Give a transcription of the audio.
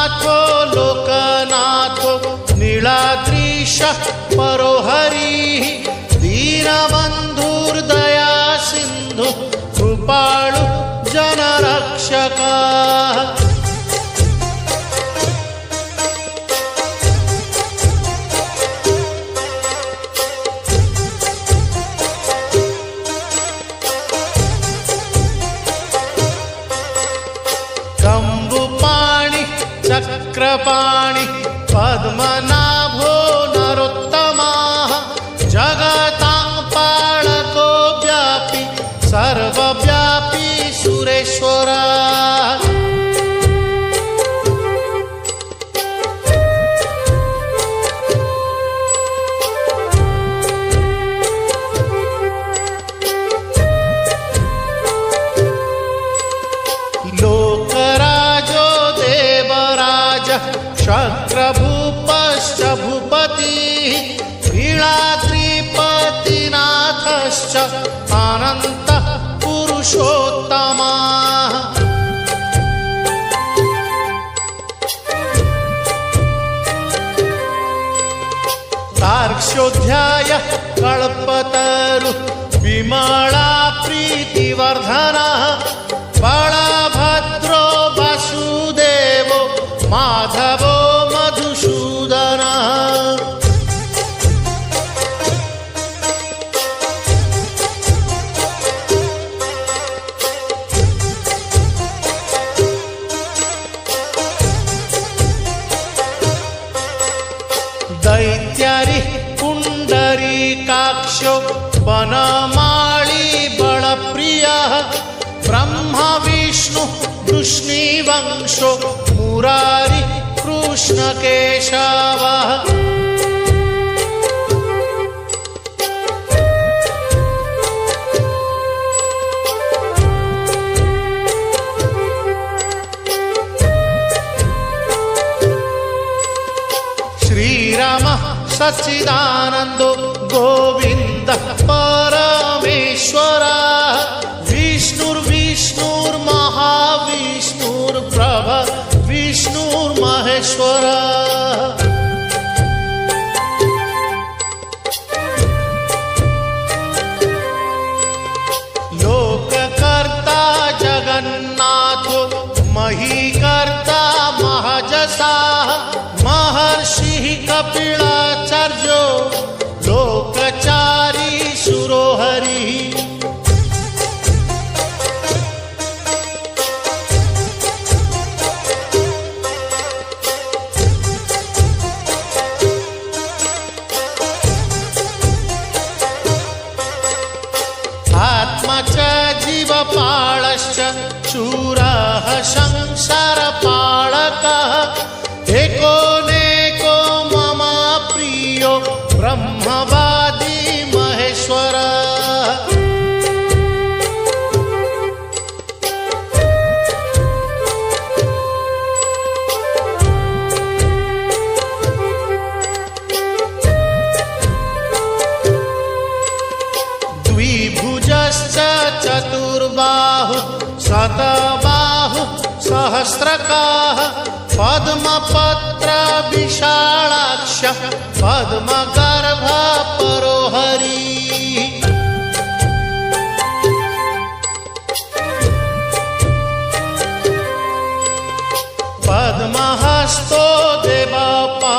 नाथो लोकनाथो नीलाद्रीश परो हरिः दीनबन्धुर्दया सिन्धु कृपाळु जनरक्षकः चक्रपाणि पद्मनाभो नरोत्तमः जगतां पालको व्यापी सर्वव्यापी सुरेश्वरः शक्रभूपश्च भूपतिः नीलाद्रिपतिनाथश्च अनन्तः पुरुषोत्तमः तार्क्ष्योऽध्याय कल्पतरु विमला प्रीतिवर्धनः बलभद्रो वासुदेवो माधवो मधुसूदनः दैत्यारि पुण्डरीकाक्षो वनमाली बलप्रियः ब्रह्मा विष्णु वृष्णिवंशो मुरारी कृष्णकेशवः श्रीरामः सच्चिदानन्दो गोविन्दः परमेश्वरः विष्णुर्महाविष्णुर्प्रभ विष्णुर्महेश्वरः लोककर्ता जगन्नाथो महीकर्ता महजसाः महर्षिः कपिलाचार्यो लोकचारी सुरोहरिः आत्मा च जीवपालश्च शूरः संसारपालकः एको मम प्रियो ब्रह्मवादी महेश्वरः द्विभुजश्च चतुर्बाहु शतबाहु सहस्रकाः पद्मपत्र विशालाक्ष पद्मगर्भ परो हरिः पद्महस्तो देवपालो